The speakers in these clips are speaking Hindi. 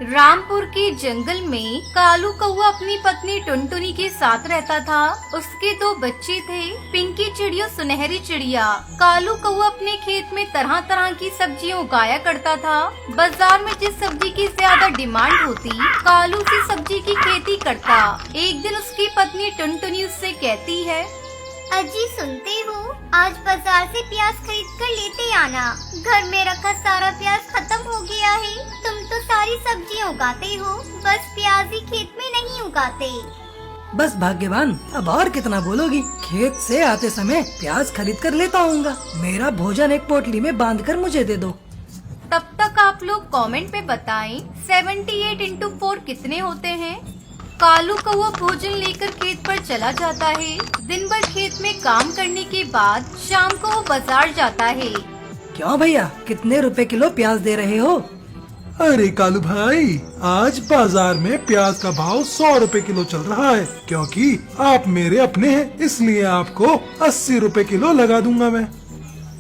रामपुर के जंगल में कालू कौवा अपनी पत्नी टुनटुनी के साथ रहता था। उसके दो बच्चे थे, पिंकी चिड़िया, सुनहरी चिड़िया। कालू कौवा अपने खेत में तरह तरह की सब्जियां उगाया करता था। बाजार में जिस सब्जी की ज्यादा डिमांड होती, कालू उसी सब्जी की खेती करता। एक दिन उसकी पत्नी टुनटुनी उससे कहती है, अजी सुनते हो, आज बाजार से प्याज खरीद कर लेते आना। घर में रखा सारा प्याज खत्म हो गया है। तुम तो सारी सब्जियां उगाते हो, बस प्याज ही खेत में नहीं उगाते। बस भाग्यवान, अब और कितना बोलोगी। खेत से आते समय प्याज खरीद कर लेता आऊंगा। मेरा भोजन एक पोटली में बांधकर मुझे दे दो। तब तक आप लोग कमेंट में बताएं 78 इंटू 4 कितने होते हैं। कालू कौवा भोजन लेकर खेत पर चला जाता है। दिन भर खेत में काम करने के बाद शाम को वो बाजार जाता है। क्यों भैया, कितने रुपए किलो प्याज दे रहे हो? अरे कालू भाई, आज बाजार में प्याज का भाव 100 रुपए किलो चल रहा है। क्योंकि आप मेरे अपने हैं, इसलिए आपको 80 रुपए किलो लगा दूंगा मैं।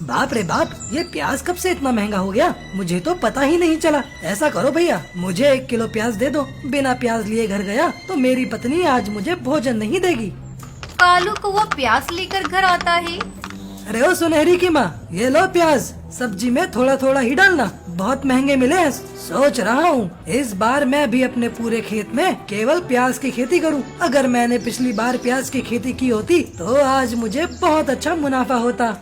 बाप रे बाप, ये प्याज कब से इतना महंगा हो गया? मुझे तो पता ही नहीं चला। ऐसा करो भैया, मुझे 1 किलो प्याज दे दो। बिना प्याज लिए घर गया तो मेरी पत्नी आज मुझे भोजन नहीं देगी। कालू कौवा प्याज लेकर घर आता है। अरे ओ सुनहरी की माँ, ये लो प्याज। सब्जी में थोड़ा थोड़ा ही डालना, बहुत महंगे मिले हैं। सोच रहा हूँ इस बार मैं भी अपने पूरे खेत में केवल प्याज की खेती करूँ। अगर मैंने पिछली बार प्याज की खेती की होती तो आज मुझे बहुत अच्छा मुनाफा होता।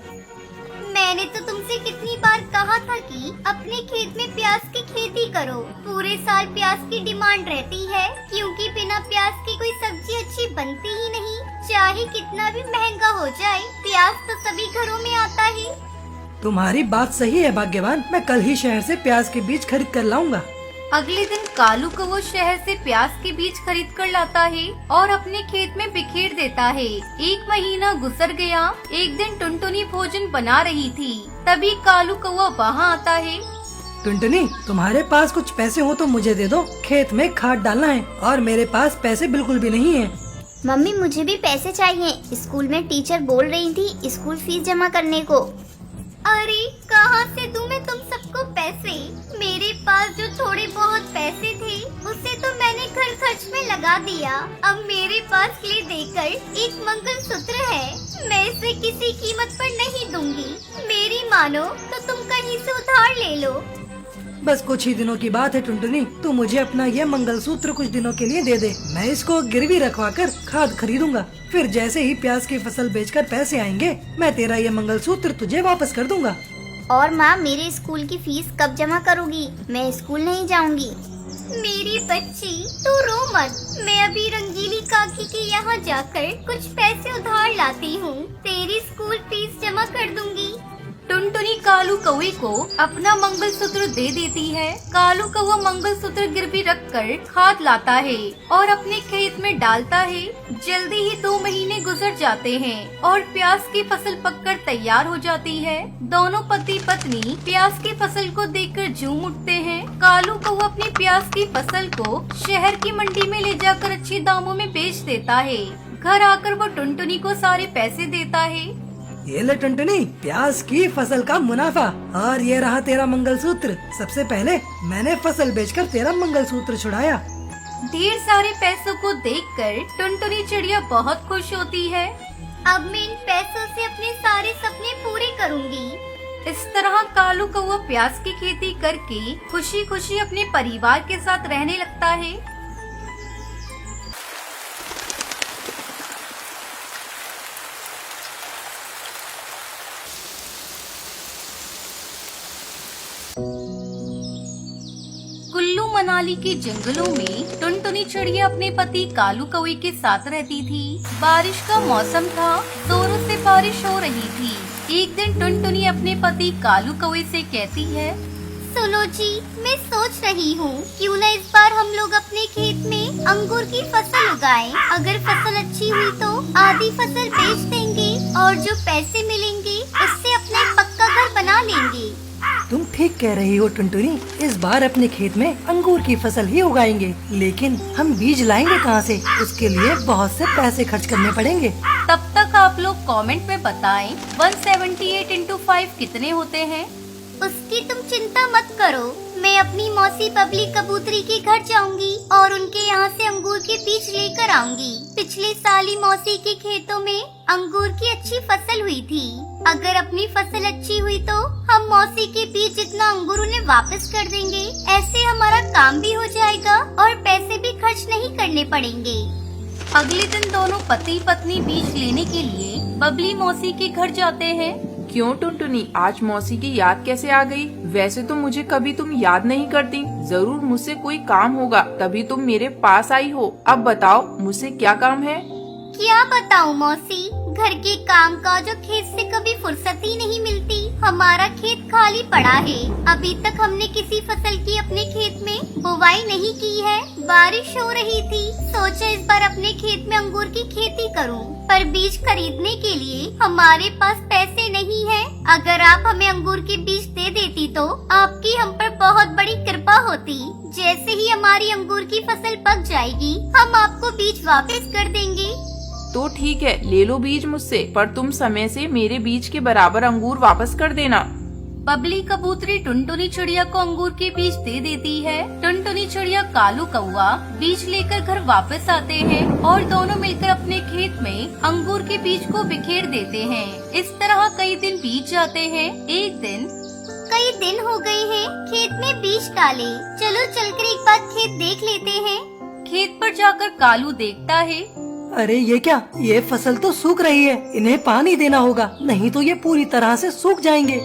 मैंने तो तुमसे कितनी बार कहा था कि अपने खेत में प्याज की खेती करो। पूरे साल प्याज की डिमांड रहती है, क्योंकि बिना प्याज की कोई सब्जी अच्छी बनती ही नहीं। चाहे कितना भी महंगा हो जाए, प्याज तो सभी घरों में आता ही। तुम्हारी बात सही है भाग्यवान, मैं कल ही शहर से प्याज के बीज खरीद कर लाऊंगा। अगले दिन कालू कौवा शहर से प्याज के बीज खरीद कर लाता है और अपने खेत में बिखेर देता है। 1 महीना गुजर गया। एक दिन टुनटुनी भोजन बना रही थी, तभी कालू कौवा वहाँ आता है। टुनटुनी, तुम्हारे पास कुछ पैसे हो तो मुझे दे दो। खेत में खाद डालना है और मेरे पास पैसे बिल्कुल भी नहीं है। मम्मी, मुझे भी पैसे चाहिए। स्कूल में टीचर बोल रही थी स्कूल फीस जमा करने को। अरे कहाँ से दूं मैं तुम सबको पैसे? मेरे पास जो थोड़े बहुत पैसे थे उसे तो मैंने घर खर्च में लगा दिया। अब मेरे पास ले देकर एक मंगलसूत्र है, मैं इसे किसी कीमत पर नहीं दूंगी। मेरी मानो तो तुम कहीं से उधार ले लो। बस कुछ ही दिनों की बात है टुनटुनी, तू मुझे अपना ये मंगलसूत्र कुछ दिनों के लिए दे दे। मैं इसको गिरवी रखवा कर खाद खरीदूंगा। फिर जैसे ही प्याज की फसल बेचकर पैसे आएंगे, मैं तेरा ये मंगलसूत्र तुझे वापस कर दूंगा। और माँ, मेरे स्कूल की फीस कब जमा करोगी? मैं स्कूल नहीं जाऊंगी। मेरी बच्ची, तू रो मत। मैं अभी रंगीली काकी के यहाँ जाकर कुछ पैसे उधार लाती हूँ, तेरी स्कूल फीस जमा कर दूंगी। टुनटुनी कालू कौवे को अपना मंगलसूत्र दे देती है। कालू कौवा मंगलसूत्र गिरवी रखकर खाद लाता है और अपने खेत में डालता है। जल्दी ही 2 महीने गुजर जाते हैं और प्याज की फसल पककर तैयार हो जाती है। दोनों पति पत्नी प्याज की फसल को देखकर झूम उठते हैं। कालू कौवा अपनी प्याज की फसल को शहर की मंडी में ले जाकर अच्छे दामों में बेच देता है। घर आकर वो टुनटुनी को सारे पैसे देता है। ये ले टुनटुनी, प्याज की फसल का मुनाफा, और ये रहा तेरा मंगलसूत्र। सबसे पहले मैंने फसल बेचकर तेरा मंगलसूत्र छुड़ाया। ढेर सारे पैसों को देखकर टुनटुनी चिड़िया बहुत खुश होती है। अब मैं इन पैसों से अपने सारे सपने पूरे करूंगी। इस तरह कालू कौवा प्याज की खेती करके खुशी खुशी अपने परिवार के साथ रहने लगता है। कुल्लू मनाली के जंगलों में टुनटुनी चिड़िया अपने पति कालू कौवे के साथ रहती थी। बारिश का मौसम था, जोरों से बारिश हो रही थी। एक दिन टुनटुनी अपने पति कालू कौवे से कहती है, सुनो जी, मैं सोच रही हूँ क्यों न इस बार हम लोग अपने खेत में अंगूर की फसल उगाएं। अगर फसल अच्छी हुई तो आधी फसल बेच देंगे और जो पैसे मिलेंगे उससे अपना एक पक्का घर बना लेंगे। तुम ठीक कह रही हो टुनटुनी, इस बार अपने खेत में अंगूर की फसल ही उगाएंगे। लेकिन हम बीज लाएंगे कहाँ से? उसके लिए बहुत से पैसे खर्च करने पड़ेंगे। तब तक आप लोग कमेंट में बताएं 178 इंटू 5 कितने होते हैं। उसकी तुम चिंता मत करो, मैं अपनी मौसी बबली कबूतरी के घर जाऊंगी और उनके यहाँ से अंगूर के बीज लेकर आऊंगी। पिछले साल ही मौसी के खेतों में अंगूर की अच्छी फसल हुई थी। अगर अपनी फसल अच्छी हुई तो हम मौसी के बीज जितना अंगूर उन्हें वापस कर देंगे। ऐसे हमारा काम भी हो जाएगा और पैसे भी खर्च नहीं करने पड़ेंगे। अगले दिन दोनों पति पत्नी बीज लेने के लिए बबली मौसी के घर जाते हैं। क्यों टुनटुनी, आज मौसी की याद कैसे आ गई? वैसे तो मुझे कभी तुम याद नहीं करती। जरूर मुझसे कोई काम होगा तभी तुम मेरे पास आई हो। अब बताओ मुझसे क्या काम है? क्या बताऊं मौसी, घर के काम काज और खेत से कभी फुर्सत ही नहीं मिलती। हमारा खेत खाली पड़ा है। अभी तक हमने किसी फसल की अपने खेत में बुवाई नहीं की है। बारिश हो रही थी, सोचा इस बार अपने खेत में अंगूर की खेती करूं, पर बीज खरीदने के लिए हमारे पास पैसे नहीं है। अगर आप हमें अंगूर के बीज दे देती तो आपकी हम पर बहुत बड़ी कृपा होती। जैसे ही हमारी अंगूर की फसल पक जाएगी हम आपको बीज वापस कर देंगे। तो ठीक है, ले लो बीज मुझसे, पर तुम समय से मेरे बीज के बराबर अंगूर वापस कर देना। बबली कबूतरी टुनटुनी चिड़िया को अंगूर के बीज दे देती है। टुनटुनी चिड़िया कालू कौवा बीज लेकर घर वापस आते हैं और दोनों मिलकर अपने खेत में अंगूर के बीज को बिखेर देते हैं। इस तरह कई दिन बीत जाते हैं। एक दिन कई दिन हो गए हैं खेत में बीज डाले, चलो चलकर एक बार खेत देख लेते हैं। खेत पर जाकर कालू देखता है, अरे ये क्या, ये फसल तो सूख रही है, इन्हें पानी देना होगा, नहीं तो ये पूरी तरह से सूख जाएंगे।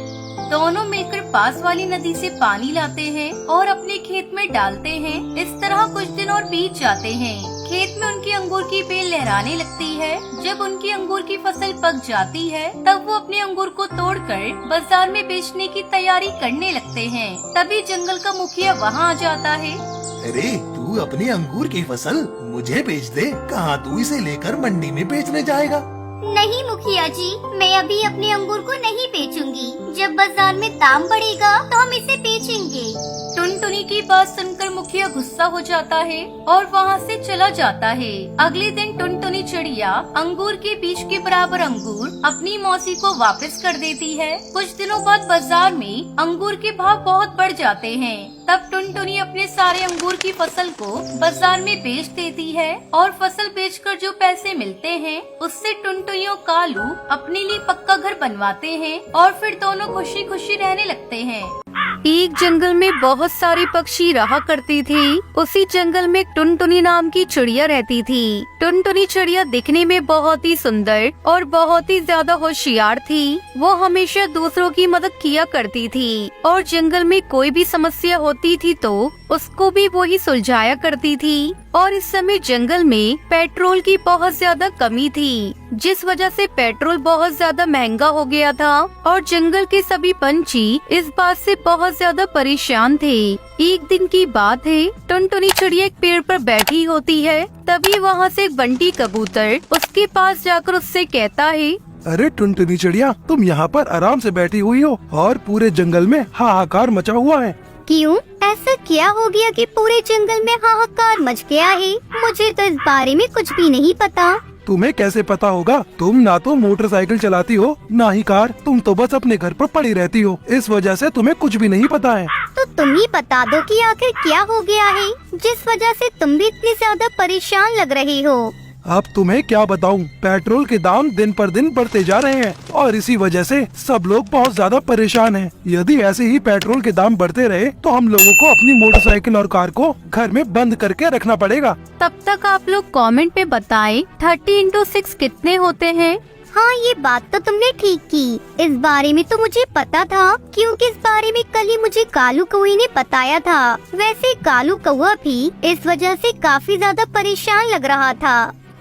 दोनों मिलकर पास वाली नदी से पानी लाते हैं और अपने खेत में डालते हैं। इस तरह कुछ दिन और बीत जाते हैं। खेत में उनकी अंगूर की बेल लहराने लगती है। जब उनकी अंगूर की फसल पक जाती है तब वो अपने अंगूर को तोड़कर बाजार में बेचने की तैयारी करने लगते हैं। तभी जंगल का मुखिया वहाँ आ जाता है। अरे तू अपनी अंगूर की फसल मुझे बेच दे। कहाँ तू इसे लेकर मंडी में बेचने जाएगा? नहीं मुखिया जी, मैं अभी अपने अंगूर को नहीं बेचूंगी। जब बाजार में दाम बढ़ेगा तो हम इसे बेचेंगे। टुनटुनी की बात सुनकर मुखिया गुस्सा हो जाता है और वहाँ से चला जाता है। अगले दिन टुनटुनी चिड़िया अंगूर के बीज के बराबर अंगूर अपनी मौसी को वापस कर देती है। कुछ दिनों बाद बाजार में अंगूर के भाव बहुत बढ़ जाते हैं। तब टुनटुनी अपने सारे अंगूर की फसल को बाजार में बेच देती है और फसल बेचकर जो पैसे मिलते हैं उससे टुनटुनी और कालू अपने लिए पक्का घर बनवाते हैं और फिर दोनों खुशी खुशी रहने लगते हैं। एक जंगल में बहुत सारे पक्षी रहा करती थी। उसी जंगल में टुनटुनी नाम की चिड़िया रहती थी। टुनटुनी चिड़िया दिखने में बहुत ही सुंदर और बहुत ही ज्यादा होशियार थी। वो हमेशा दूसरों की मदद किया करती थी और जंगल में कोई भी समस्या होती थी तो उसको भी वो ही सुलझाया करती थी। और इस समय जंगल में पेट्रोल की बहुत ज्यादा कमी थी, जिस वजह से पेट्रोल बहुत ज्यादा महंगा हो गया था और जंगल के सभी पंछी इस बात से बहुत ज्यादा परेशान थे। एक दिन की बात है, टुनटुनी चिड़िया एक पेड़ पर बैठी होती है। तभी वहाँ से एक बंटी कबूतर उसके पास जाकर उससे कहता है, अरे टुनटुनी चिड़िया, तुम यहाँ पर आराम से बैठी हुई हो और पूरे जंगल में हाहाकार मचा हुआ है। क्यों, ऐसा क्या हो गया कि पूरे जंगल में हाहाकार मच गया है? मुझे तो इस बारे में कुछ भी नहीं पता। तुम्हें कैसे पता होगा? तुम ना तो मोटरसाइकिल चलाती हो ना ही कार, तुम तो बस अपने घर पर पड़ी रहती हो। इस वजह से तुम्हें कुछ भी नहीं पता है। तो तुम ही बता दो कि आखिर क्या हो गया है जिस वजह से तुम भी इतनी ज्यादा परेशान लग रही हो। अब तुम्हें क्या बताऊं, पेट्रोल के दाम दिन पर दिन बढ़ते जा रहे हैं और इसी वजह से सब लोग बहुत ज्यादा परेशान हैं। यदि ऐसे ही पेट्रोल के दाम बढ़ते रहे तो हम लोगों को अपनी मोटरसाइकिल और कार को घर में बंद करके रखना पड़ेगा। तब तक आप लोग कमेंट में बताएं 30 into 6 कितने होते हैं। हाँ, ये बात तो तुमने ठीक की। इस बारे में तो मुझे पता था, क्योंकि इस बारे में कल ही मुझे कालू कौवे ने बताया था। वैसे कालू कौवा भी इस वजह से काफी ज्यादा परेशान लग रहा था।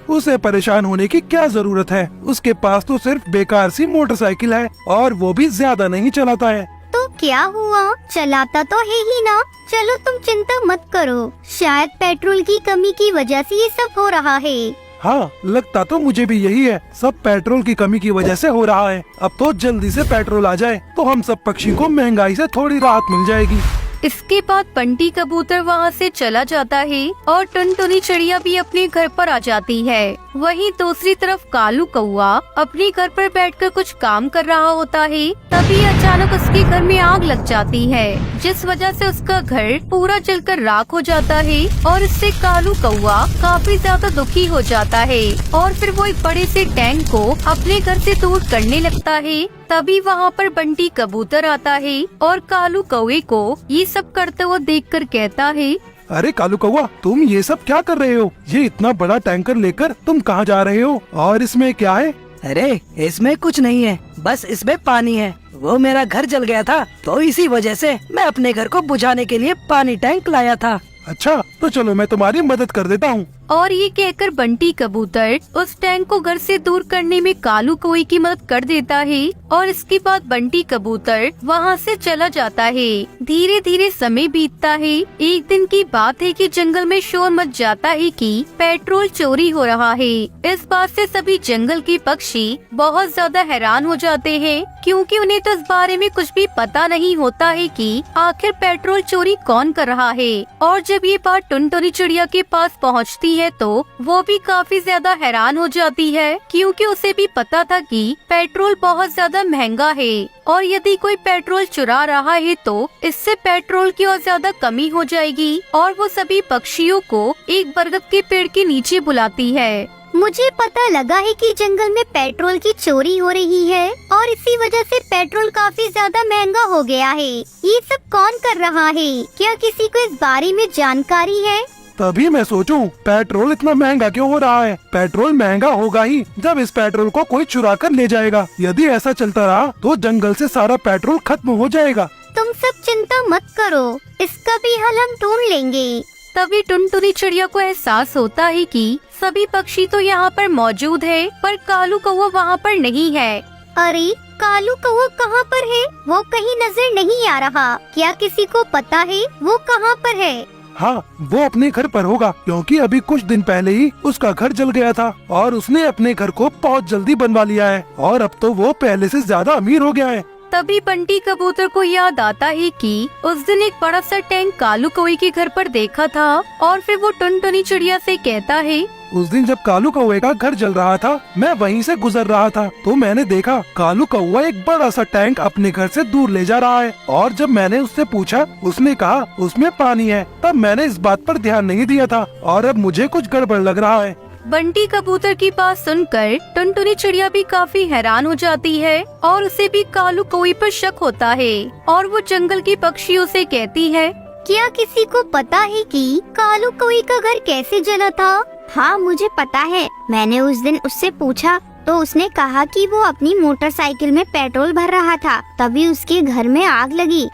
उसे परेशान होने की क्या जरूरत है? उसके पास तो सिर्फ बेकार सी मोटरसाइकिल है और वो भी ज्यादा नहीं चलाता है। तो क्या हुआ, चलाता तो है ही ना। चलो तुम चिंता मत करो, शायद पेट्रोल की कमी की वजह से ये सब हो रहा है। हाँ, लगता तो मुझे भी यही है, सब पेट्रोल की कमी की वजह से हो रहा है। अब तो जल्दी से पेट्रोल आ जाए तो हम सब पक्षी को महंगाई से थोड़ी राहत मिल जाएगी। इसके बाद बंटी कबूतर वहाँ से चला जाता है और टुनटुनी चिड़िया भी अपने घर पर आ जाती है। वहीं दूसरी तरफ कालू कौआ अपने घर पर बैठकर कुछ काम कर रहा होता है। तभी अचानक उसके घर में आग लग जाती है, जिस वजह से उसका घर पूरा जलकर राख हो जाता है और इससे कालू कौआ काफी ज्यादा दुखी हो जाता है और फिर वो एक बड़े से टैंक को अपने घर से दूर करने लगता है। तभी वहाँ पर बंटी कबूतर आता है और कालू कौवे को ये सब करते हुए देखकर कहता है, अरे कालू कौवा, तुम ये सब क्या कर रहे हो? ये इतना बड़ा टैंकर लेकर तुम कहाँ जा रहे हो और इसमें क्या है? अरे इसमें कुछ नहीं है, बस इसमें पानी है। वो मेरा घर जल गया था तो इसी वजह से मैं अपने घर को बुझाने के लिए पानी टैंक लाया था। अच्छा, तो चलो मैं तुम्हारी मदद कर देता हूँ। और ये कहकर बंटी कबूतर उस टैंक को घर से दूर करने में कालू कौवे की मदद कर देता है और इसके बाद बंटी कबूतर वहाँ से चला जाता है। धीरे धीरे समय बीतता है। एक दिन की बात है कि जंगल में शोर मच जाता है कि पेट्रोल चोरी हो रहा है। इस बात से सभी जंगल के पक्षी बहुत ज्यादा हैरान हो जाते हैं, क्योंकि उन्हें तो इस बारे में कुछ भी पता नहीं होता है कि आखिर पेट्रोल चोरी कौन कर रहा है। और जब ये बात टुनटुनी चिड़िया के पास पहुँचती है तो वो भी काफी ज्यादा हैरान हो जाती है, क्योंकि उसे भी पता था कि पेट्रोल बहुत ज्यादा महंगा है और यदि कोई पेट्रोल चुरा रहा है तो इससे पेट्रोल की और ज्यादा कमी हो जाएगी। और वो सभी पक्षियों को एक बरगद के पेड़ के नीचे बुलाती है। मुझे पता लगा है कि जंगल में पेट्रोल की चोरी हो रही है और इसी वजह से पेट्रोल काफी ज्यादा महंगा हो गया है। ये सब कौन कर रहा है? क्या किसी को इस बारे में जानकारी है? तभी मैं सोचूं, पेट्रोल इतना महंगा क्यों हो रहा है? पेट्रोल महंगा होगा ही जब इस पेट्रोल को कोई चुरा कर ले जाएगा। यदि ऐसा चलता रहा तो जंगल से सारा पेट्रोल खत्म हो जाएगा। तुम सब चिंता मत करो, इसका भी हल हम ढूंढ लेंगे। तभी टुनटुनी चिड़िया को एहसास होता है कि सभी पक्षी तो यहाँ पर मौजूद है, पर कालू कौवा वहाँ पर नहीं है। अरे कालू कौवा कहाँ पर है? वो कहीं नजर नहीं आ रहा। क्या किसी को पता है वो कहाँ पर है? हाँ, वो अपने घर पर होगा, क्योंकि अभी कुछ दिन पहले ही उसका घर जल गया था और उसने अपने घर को बहुत जल्दी बनवा लिया है और अब तो वो पहले से ज्यादा अमीर हो गया है। तभी बंटी कबूतर को याद आता है कि उस दिन एक बड़ा सा टैंक कालू कौवे के घर पर देखा था और फिर वो टुनटुनी चिड़िया से कहता है, उस दिन जब कालू कौवे का घर जल रहा था, मैं वहीं से गुजर रहा था तो मैंने देखा कालू कौवा एक बड़ा सा टैंक अपने घर से दूर ले जा रहा है। और जब मैंने उससे पूछा, उसने कहा उसमें पानी है। तब मैंने इस बात पर ध्यान नहीं दिया था और अब मुझे कुछ गड़बड़ लग रहा है। बंटी कबूतर की बात सुनकर टुनटुनी चिड़िया भी काफी हैरान हो जाती है और उसे भी कालू कौवे पर शक होता है और वो जंगल की पक्षियों से कहती है, क्या किसी को पता है कि कालू कौवे का घर कैसे जला था? हाँ मुझे पता है। मैंने उस दिन उससे पूछा तो उसने कहा कि वो अपनी मोटरसाइकिल में पेट्रोल भर रहा था, तभी उसके घर में आग लगी।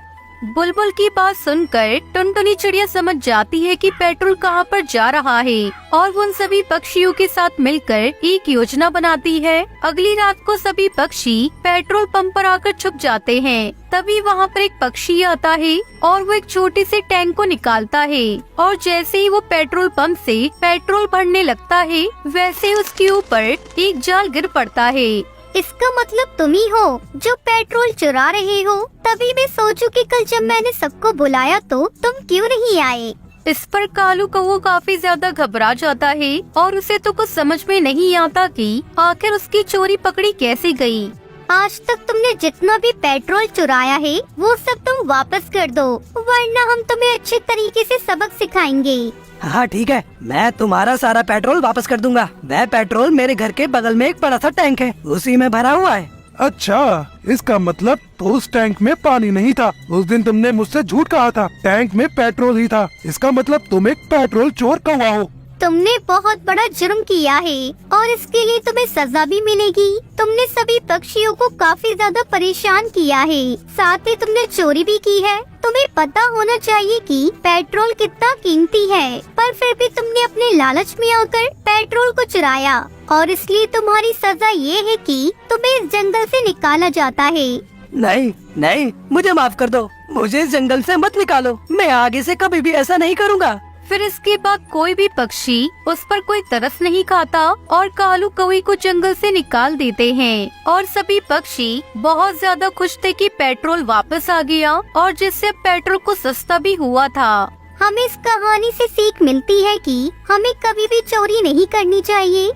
बुलबुल की बात सुनकर टुनटुनी चिड़िया समझ जाती है कि पेट्रोल कहाँ पर जा रहा है और वो उन सभी पक्षियों के साथ मिलकर एक योजना बनाती है। अगली रात को सभी पक्षी पेट्रोल पंप पर आकर छुप जाते हैं। तभी वहाँ पर एक पक्षी आता है और वो एक छोटे से टैंक को निकालता है और जैसे ही वो पेट्रोल पंप से पेट्रोल भरने लगता है, वैसे ही उसके ऊपर एक जाल गिर पड़ता है। इसका मतलब तुम ही हो जो पेट्रोल चुरा रहे हो। तभी मैं सोचूं कि कल जब मैंने सबको बुलाया तो तुम क्यों नहीं आए। इस पर कालू कौवा काफी ज्यादा घबरा जाता है और उसे तो कुछ समझ में नहीं आता कि आखिर उसकी चोरी पकड़ी कैसे गई। आज तक तुमने जितना भी पेट्रोल चुराया है वो सब तुम वापस कर दो, वरना हम तुम्हें अच्छे तरीके से सबक सिखाएंगे। हाँ ठीक है, मैं तुम्हारा सारा पेट्रोल वापस कर दूंगा। वह पेट्रोल मेरे घर के बगल में एक बड़ा सा टैंक है, उसी में भरा हुआ है। अच्छा, इसका मतलब तो उस टैंक में पानी नहीं था। उस दिन तुमने मुझसे झूठ कहा था, टैंक में पेट्रोल ही था। इसका मतलब तुम एक पेट्रोल चोर कौवा हो। तुमने बहुत बड़ा जुर्म किया है और इसके लिए तुम्हें सजा भी मिलेगी। तुमने सभी पक्षियों को काफी ज्यादा परेशान किया है, साथ ही तुमने चोरी भी की है। तुम्हें पता होना चाहिए कि पेट्रोल कितना कीमती है, पर फिर भी तुमने अपने लालच में आकर पेट्रोल को चुराया और इसलिए तुम्हारी सजा ये है कि तुम्हें इस जंगल से निकाला जाता है। नहीं नहीं, मुझे माफ कर दो, मुझे इस जंगल से मत निकालो। मैं आगे से कभी भी ऐसा नहीं करूँगा। फिर इसके बाद कोई भी पक्षी उस पर कोई तरस नहीं खाता और कालू कौवे को जंगल से निकाल देते हैं और सभी पक्षी बहुत ज्यादा खुश थे कि पेट्रोल वापस आ गया और जिससे पेट्रोल को सस्ता भी हुआ था। हमें इस कहानी से सीख मिलती है कि हमें कभी भी चोरी नहीं करनी चाहिए।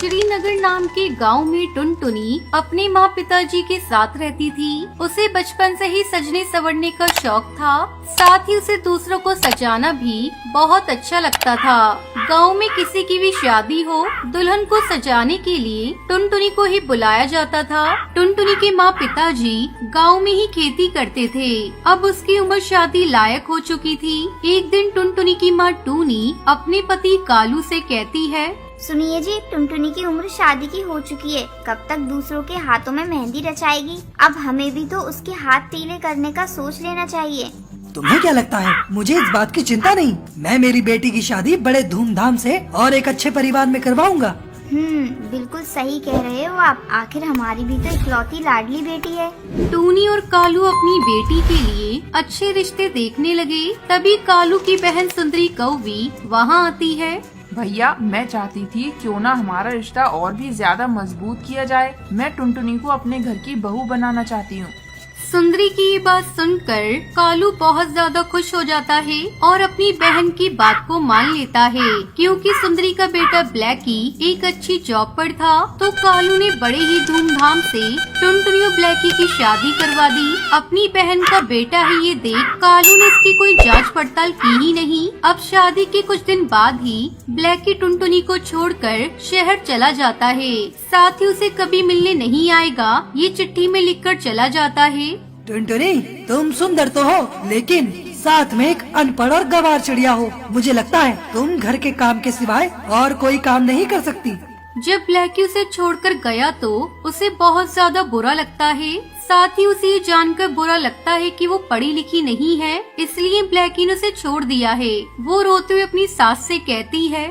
श्रीनगर नाम के गांव में टुनटुनी अपने माँ पिताजी के साथ रहती थी। उसे बचपन से ही सजने संवरने का शौक था, साथ ही उसे दूसरों को सजाना भी बहुत अच्छा लगता था। गांव में किसी की भी शादी हो, दुल्हन को सजाने के लिए टुनटुनी को ही बुलाया जाता था। टुनटुनी के माँ पिताजी गांव में ही खेती करते थे। अब उसकी उम्र शादी लायक हो चुकी थी। एक दिन टुनटुनी की माँ टूनी अपने पति कालू से कहती है, सुनिए जी, टुनटुनी की उम्र शादी की हो चुकी है। कब तक दूसरों के हाथों में मेहंदी रचाएगी? अब हमें भी तो उसके हाथ पीले करने का सोच लेना चाहिए। तुम्हें क्या लगता है? मुझे इस बात की चिंता नहीं। मैं मेरी बेटी की शादी बड़े धूमधाम से और एक अच्छे परिवार में करवाऊंगा। बिल्कुल सही कह रहे हो आप। आखिर हमारी भी तो इकलौती लाडली बेटी है। टूनी और कालू अपनी बेटी के लिए अच्छे रिश्ते देखने लगे। तभी कालू की बहन सुंदरी कौवी वहाँ आती है। भैया, मैं चाहती थी क्यों ना हमारा रिश्ता और भी ज्यादा मजबूत किया जाए। मैं टुनटुनी को अपने घर की बहू बनाना चाहती हूँ। सुंदरी की ये बात सुनकर कालू बहुत ज्यादा खुश हो जाता है और अपनी बहन की बात को मान लेता है। क्योंकि सुंदरी का बेटा ब्लैकी एक अच्छी जॉब पर था, तो कालू ने बड़े ही धूमधाम से टुनटुनी और ब्लैकी की शादी करवा दी। अपनी बहन का बेटा है ये देख कालू ने इसकी कोई जांच पड़ताल की ही नहीं। अब शादी के कुछ दिन बाद ही ब्लैकी टुनटुनी को छोड़कर शहर चला जाता है। साथ ही उसे कभी मिलने नहीं आएगा, ये चिट्ठी में लिखकर चला जाता है। टुनटुनी, तुम सुंदर तो हो, लेकिन साथ में एक अनपढ़ और गंवार चिड़िया हो। मुझे लगता है तुम घर के काम के सिवाय और कोई काम नहीं कर सकती। जब ब्लैकी उसे छोड़कर गया तो उसे बहुत ज्यादा बुरा लगता है। साथ ही उसे ये जानकर बुरा लगता है कि वो पढ़ी लिखी नहीं है, इसलिए ब्लैकी ने उसे छोड़ दिया है। वो रोते हुए अपनी सास से कहती है,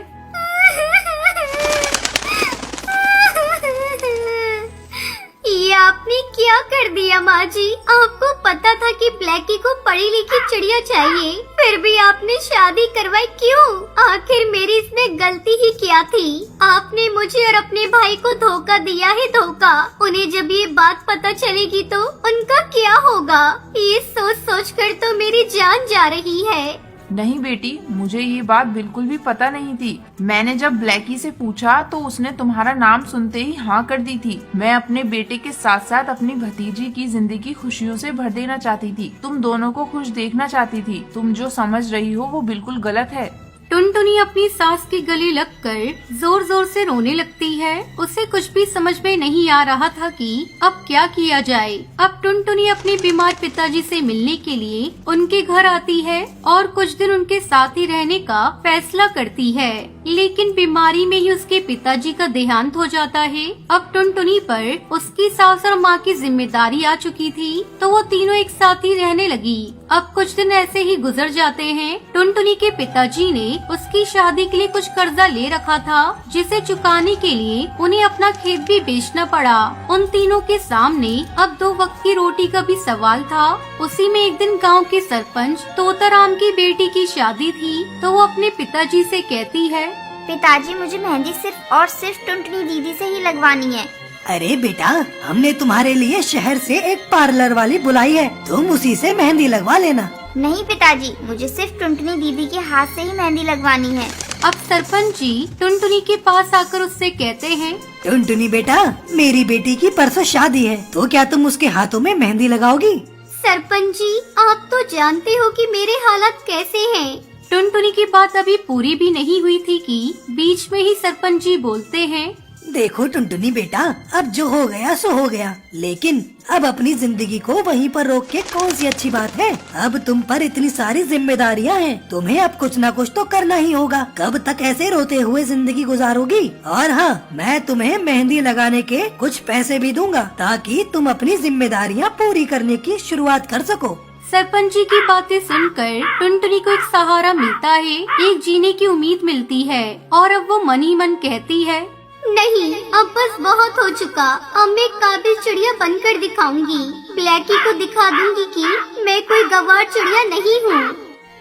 ये आपने क्या कर दिया माँ जी? आपको पता था कि ब्लैकी को पढ़ी लिखी चिड़िया चाहिए, फिर भी आपने शादी करवाई क्यों? आखिर मेरी इसमें गलती ही क्या थी? आपने मुझे और अपने भाई को धोखा दिया है, धोखा। उन्हें जब ये बात पता चलेगी तो उनका क्या होगा? ये सोच सोच कर तो मेरी जान जा रही है। नहीं बेटी, मुझे ये बात बिल्कुल भी पता नहीं थी। मैंने जब ब्लैकी से पूछा तो उसने तुम्हारा नाम सुनते ही हाँ कर दी थी। मैं अपने बेटे के साथ साथ अपनी भतीजी की जिंदगी खुशियों से भर देना चाहती थी। तुम दोनों को खुश देखना चाहती थी। तुम जो समझ रही हो वो बिल्कुल गलत है। टुनटुनी अपनी सास के गले लगकर जोर जोर से रोने लगती है। उसे कुछ भी समझ में नहीं आ रहा था कि अब क्या किया जाए। अब टुनटुनी अपने बीमार पिताजी से मिलने के लिए उनके घर आती है और कुछ दिन उनके साथ ही रहने का फैसला करती है। लेकिन बीमारी में ही उसके पिताजी का देहांत हो जाता है। अब टुनटुनी पर उसकी सास और माँ की जिम्मेदारी आ चुकी थी, तो वो तीनों एक साथ ही रहने लगी। अब कुछ दिन ऐसे ही गुजर जाते हैं। टुनटुनी के पिताजी ने उसकी शादी के लिए कुछ कर्जा ले रखा था, जिसे चुकाने के लिए उन्हें अपना खेत भी बेचना पड़ा। उन तीनों के सामने अब 2 वक्त की रोटी का भी सवाल था। उसी में एक दिन गांव के सरपंच तोताराम की बेटी की शादी थी, तो वो अपने पिताजी से कहती है, पिताजी, मुझे मेहंदी सिर्फ और सिर्फ टुनटुनी दीदी से ही लगवानी है। अरे बेटा, हमने तुम्हारे लिए शहर से एक पार्लर वाली बुलाई है, तुम उसी से मेहंदी लगवा लेना। नहीं पिताजी, मुझे सिर्फ टुनटुनी दीदी के हाथ से ही मेहंदी लगवानी है। अब सरपंच जी टुनटुनी के पास आकर उससे कहते हैं, टुनटुनी बेटा, मेरी बेटी की परसों शादी है, तो क्या तुम उसके हाथों में मेहंदी लगाओगी? सरपंच जी, आप तो जानते हो कि मेरे हालात कैसे हैं। टुनटुनी की बात अभी पूरी भी नहीं हुई थी कि बीच में ही सरपंच जी बोलते हैं, देखो टुनटुनी बेटा, अब जो हो गया सो हो गया, लेकिन अब अपनी जिंदगी को वहीं पर रोक के कौन सी अच्छी बात है। अब तुम पर इतनी सारी जिम्मेदारियां हैं, तुम्हें अब कुछ न कुछ तो करना ही होगा। कब तक ऐसे रोते हुए जिंदगी गुजारोगी? और हाँ, मैं तुम्हें मेहंदी लगाने के कुछ पैसे भी दूंगा, ताकि तुम अपनी जिम्मेदारियां पूरी करने की शुरुआत कर सको। सरपंच जी की बातें सुनकर टुनटुनी को एक सहारा मिलता है, एक जीने की उम्मीद मिलती है। और अब वो मन ही मन कहती है, नहीं, अब बस बहुत हो चुका। अब मैं काबिल चिड़िया बनकर दिखाऊंगी। ब्लैकी को दिखा दूंगी कि मैं कोई गंवार चिड़िया नहीं हूँ।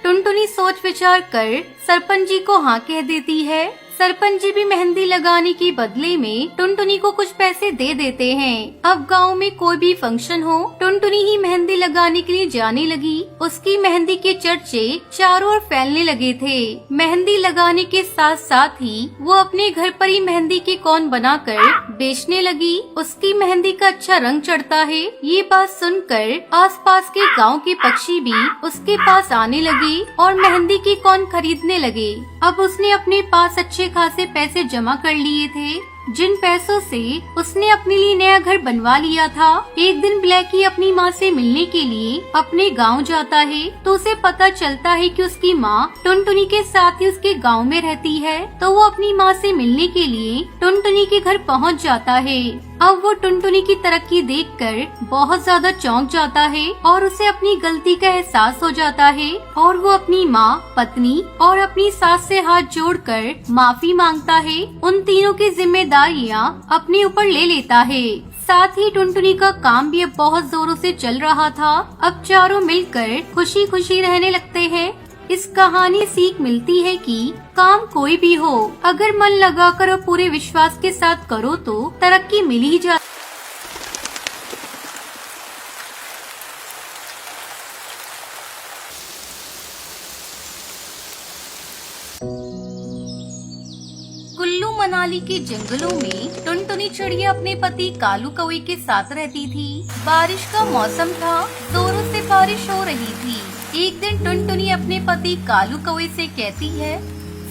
टुनटुनी सोच विचार कर सरपंच जी को हाँ कह देती है। सरपंच जी भी मेहंदी लगाने के बदले में टुनटुनी को कुछ पैसे दे देते हैं। अब गांव में कोई भी फंक्शन हो, टुनटुनी ही मेहंदी लगाने के लिए जाने लगी। उसकी मेहंदी के चर्चे चारों ओर फैलने लगे थे। मेहंदी लगाने के साथ साथ ही वो अपने घर पर ही मेहंदी के कौन बनाकर बेचने लगी। उसकी मेहंदी का अच्छा रंग चढ़ता है। ये बात सुनकर आसपास के गाँव के पक्षी भी उसके पास आने लगे और मेहंदी के कौन खरीदने लगे। अब उसने अपने पास अच्छे खासे पैसे जमा कर लिए थे, जिन पैसों से उसने अपने लिए नया घर बनवा लिया था। एक दिन ब्लैकी अपनी माँ से मिलने के लिए अपने गांव जाता है तो उसे पता चलता है कि उसकी माँ टुनटुनी के साथ ही उसके गांव में रहती है। तो वो अपनी माँ से मिलने के लिए टुनटुनी के घर पहुँच जाता है। अब वो टुनटुनी की तरक्की देखकर बहुत ज्यादा चौंक जाता है और उसे अपनी गलती का एहसास हो जाता है और वो अपनी माँ, पत्नी और अपनी सास से हाथ जोड़कर माफी मांगता है। उन तीनों की जिम्मेदारियाँ अपने ऊपर ले लेता है। साथ ही टुनटुनी का काम भी अब बहुत जोरों से चल रहा था। अब चारों मिलकर खुशी खुशी रहने लगते हैं। इस कहानी सीख मिलती है कि काम कोई भी हो, अगर मन लगाकर और पूरे विश्वास के साथ करो तो तरक्की मिल ही जाती। कुल्लू मनाली के जंगलों में टुनटुनी चिड़िया अपने पति कालू कौवे के साथ रहती थी। बारिश का मौसम था, जोरों से बारिश हो रही थी। एक दिन टुनटुनी अपने पति कालू कौवे से कहती है,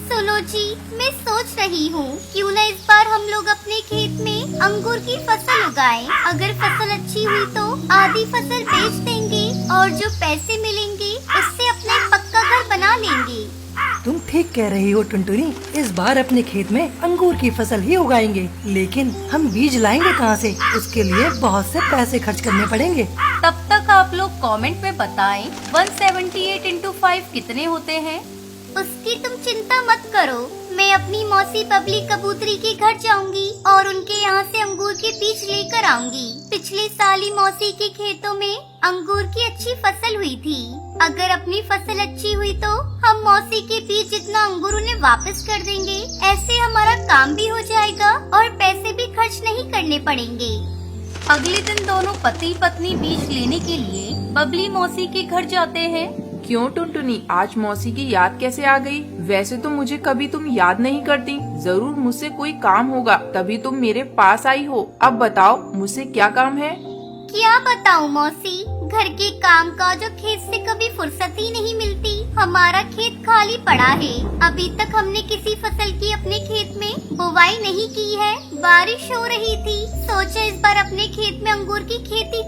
सुनो जी, मैं सोच रही हूँ क्यों न इस बार हम लोग अपने खेत में अंगूर की फसल उगाएं। अगर फसल अच्छी हुई तो आधी फसल बेच देंगे और जो पैसे मिलेंगे उससे अपना एक पक्का घर बना लेंगे। तुम ठीक कह रही हो टुनटुनी, इस बार अपने खेत में अंगूर की फसल ही उगाएंगे, लेकिन हम बीज लाएंगे कहाँ से? उसके लिए बहुत से पैसे खर्च करने पड़ेंगे। तब तक आप लोग कमेंट में बताएं 178 into 5 कितने होते हैं। उसकी तुम चिंता मत करो, मैं अपनी मौसी बबली कबूतरी के घर जाऊंगी और उनके यहाँ से अंगूर के बीज लेकर आऊंगी। पिछले साल ही मौसी के खेतों में अंगूर की अच्छी फसल हुई थी। अगर अपनी फसल अच्छी हुई तो हम मौसी के बीज जितना अंगूर उन्हें वापस कर देंगे। ऐसे हमारा काम भी हो जाएगा और पैसे भी खर्च नहीं करने पड़ेंगे। अगले दिन दोनों पति पत्नी बीज लेने के लिए बबली मौसी के घर जाते हैं। क्यों टुनटुनी, आज मौसी की याद कैसे आ गई? वैसे तो मुझे कभी तुम याद नहीं करती। जरूर मुझसे कोई काम होगा तभी तुम मेरे पास आई हो। अब बताओ मुझसे क्या काम है? क्या बताऊँ मौसी, घर के काम का जो खेत से कभी फुर्सत ही नहीं मिलती। हमारा खेत खाली पड़ा है, अभी तक हमने किसी फसल की अपने खेत में बुवाई नहीं की है। बारिश हो रही थी, सोचा इस बार अपने खेत में अंगूर की खेती